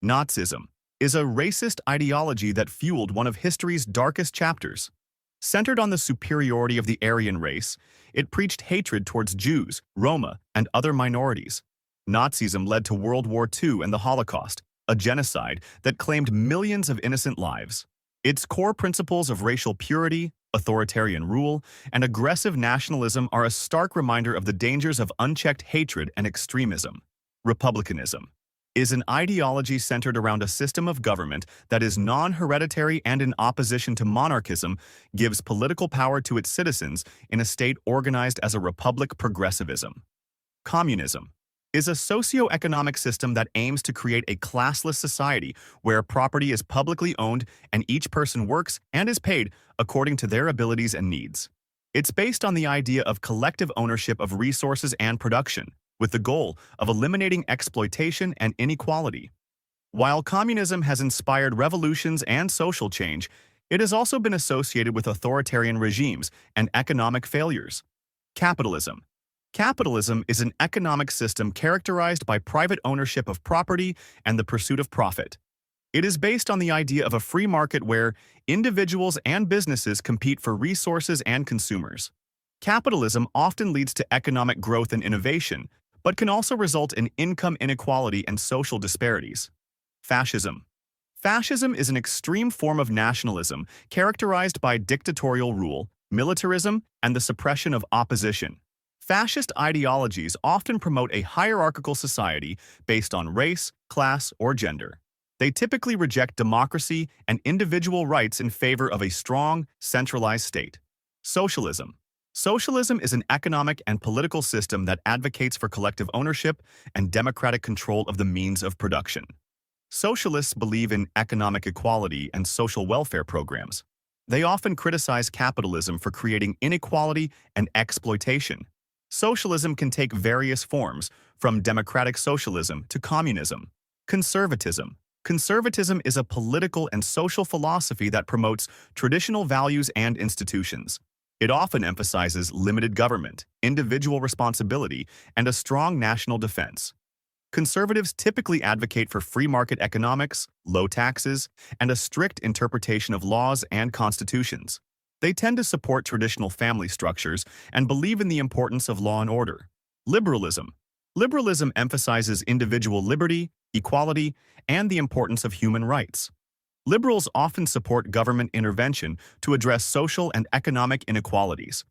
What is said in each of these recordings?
Nazism is a racist ideology that fueled one of history's darkest chapters. Centered on the superiority of the Aryan race, it preached hatred towards Jews, Roma, and other minorities. Nazism led to World War II and the Holocaust, a genocide that claimed millions of innocent lives. Its core principles of racial purity, authoritarian rule, and aggressive nationalism are a stark reminder of the dangers of unchecked hatred and extremism. Republicanism is an ideology centered around a system of government that is non-hereditary and in opposition to monarchism, gives political power to its citizens in a state organized as a republic. Progressivism. Communism is a socio-economic system that aims to create a classless society where property is publicly owned and each person works and is paid according to their abilities and needs. It's based on the idea of collective ownership of resources and production, with the goal of eliminating exploitation and inequality. While communism has inspired revolutions and social change, it has also been associated with authoritarian regimes and economic failures. Capitalism. Capitalism is an economic system characterized by private ownership of property and the pursuit of profit. It is based on the idea of a free market where individuals and businesses compete for resources and consumers. Capitalism often leads to economic growth and innovation, but can also result in income inequality and social disparities. Fascism. Fascism is an extreme form of nationalism characterized by dictatorial rule, militarism, and the suppression of opposition. Fascist ideologies often promote a hierarchical society based on race, class, or gender. They typically reject democracy and individual rights in favor of a strong, centralized state. Socialism. Socialism is an economic and political system that advocates for collective ownership and democratic control of the means of production. Socialists believe in economic equality and social welfare programs. They often criticize capitalism for creating inequality and exploitation. Socialism can take various forms, from democratic socialism to communism. Conservatism. Conservatism is a political and social philosophy that promotes traditional values and institutions. It often emphasizes limited government, individual responsibility, and a strong national defense. Conservatives typically advocate for free market economics, low taxes, and a strict interpretation of laws and constitutions. They tend to support traditional family structures and believe in the importance of law and order. Liberalism. Liberalism emphasizes individual liberty, equality, and the importance of human rights. Liberals often support government intervention to address social and economic inequalities.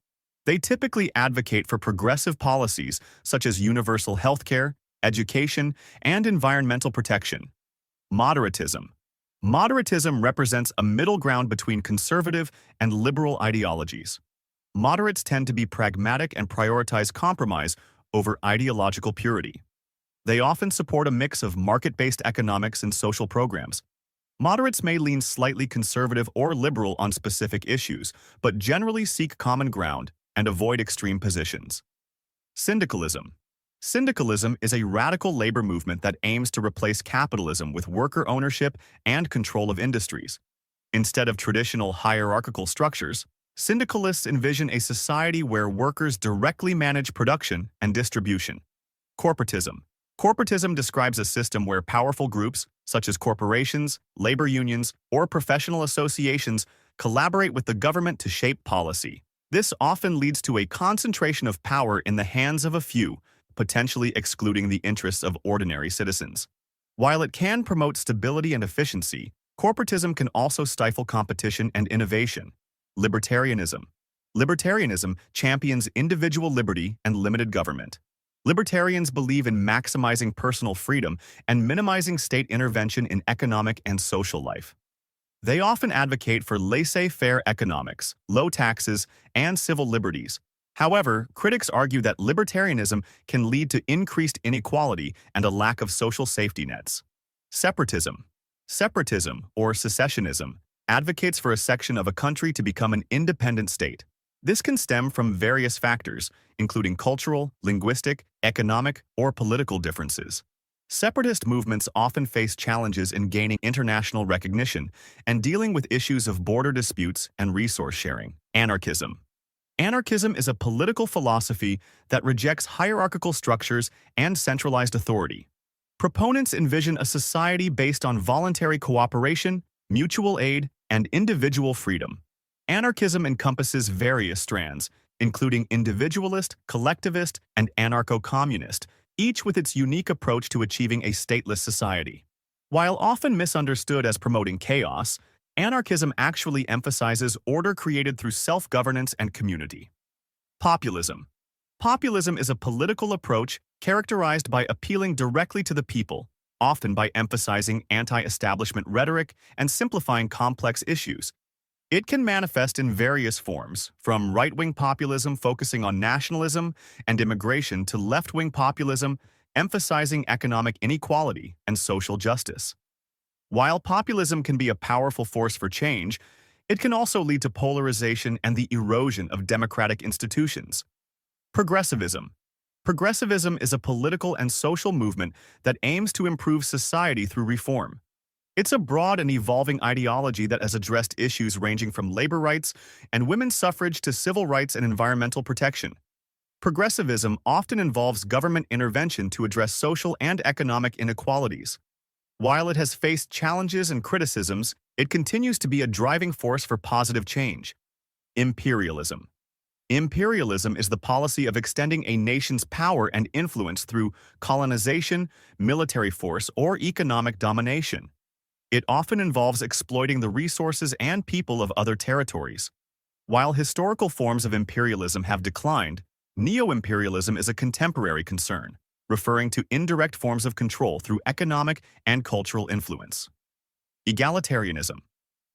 They typically advocate for progressive policies such as universal health care, education, and environmental protection. Moderatism. Moderatism represents a middle ground between conservative and liberal ideologies. Moderates tend to be pragmatic and prioritize compromise over ideological purity. They often support a mix of market-based economics and social programs. Moderates may lean slightly conservative or liberal on specific issues, but generally seek common ground and avoid extreme positions. Syndicalism. Syndicalism is a radical labor movement that aims to replace capitalism with worker ownership and control of industries. Instead of traditional hierarchical structures, syndicalists envision a society where workers directly manage production and distribution. Corporatism. Corporatism describes a system where powerful groups, such as corporations, labor unions, or professional associations, collaborate with the government to shape policy. This often leads to a concentration of power in the hands of a few, potentially excluding the interests of ordinary citizens. While it can promote stability and efficiency, corporatism can also stifle competition and innovation. Libertarianism. Libertarianism champions individual liberty and limited government. Libertarians believe in maximizing personal freedom and minimizing state intervention in economic and social life. They often advocate for laissez-faire economics, low taxes, and civil liberties. However, critics argue that libertarianism can lead to increased inequality and a lack of social safety nets. Separatism. Separatism, or secessionism, advocates for a section of a country to become an independent state. This can stem from various factors, including cultural, linguistic, economic, or political differences. Separatist movements often face challenges in gaining international recognition and dealing with issues of border disputes and resource sharing. Anarchism. Anarchism is a political philosophy that rejects hierarchical structures and centralized authority. Proponents envision a society based on voluntary cooperation, mutual aid, and individual freedom. Anarchism encompasses various strands, including individualist, collectivist, and anarcho-communist, each with its unique approach to achieving a stateless society. While often misunderstood as promoting chaos, anarchism actually emphasizes order created through self-governance and community. Populism. Populism is a political approach characterized by appealing directly to the people, often by emphasizing anti-establishment rhetoric and simplifying complex issues. It can manifest in various forms, from right-wing populism focusing on nationalism and immigration to left-wing populism emphasizing economic inequality and social justice. While populism can be a powerful force for change, it can also lead to polarization and the erosion of democratic institutions. Progressivism. Progressivism is a political and social movement that aims to improve society through reform. It's a broad and evolving ideology that has addressed issues ranging from labor rights and women's suffrage to civil rights and environmental protection. Progressivism often involves government intervention to address social and economic inequalities. While it has faced challenges and criticisms, it continues to be a driving force for positive change. Imperialism. Imperialism is the policy of extending a nation's power and influence through colonization, military force, or economic domination. It often involves exploiting the resources and people of other territories. While historical forms of imperialism have declined, neo-imperialism is a contemporary concern, referring to indirect forms of control through economic and cultural influence. Egalitarianism.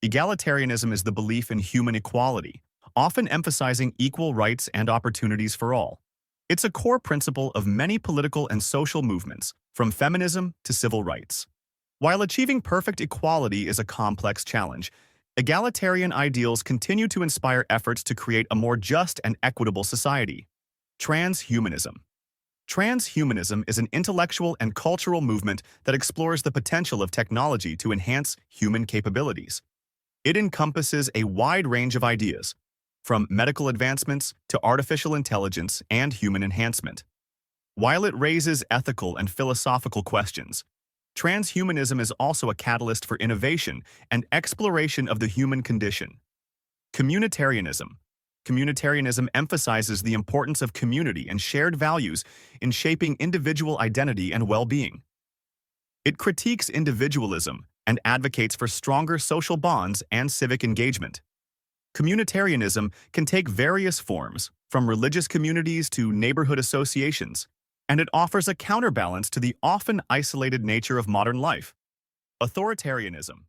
Egalitarianism is the belief in human equality, often emphasizing equal rights and opportunities for all. It's a core principle of many political and social movements, from feminism to civil rights. While achieving perfect equality is a complex challenge, egalitarian ideals continue to inspire efforts to create a more just and equitable society. Transhumanism. Transhumanism is an intellectual and cultural movement that explores the potential of technology to enhance human capabilities. It encompasses a wide range of ideas, from medical advancements to artificial intelligence and human enhancement. While it raises ethical and philosophical questions, transhumanism is also a catalyst for innovation and exploration of the human condition. Communitarianism. Communitarianism emphasizes the importance of community and shared values in shaping individual identity and well-being. It critiques individualism and advocates for stronger social bonds and civic engagement. Communitarianism can take various forms, from religious communities to neighborhood associations, and it offers a counterbalance to the often isolated nature of modern life. Authoritarianism.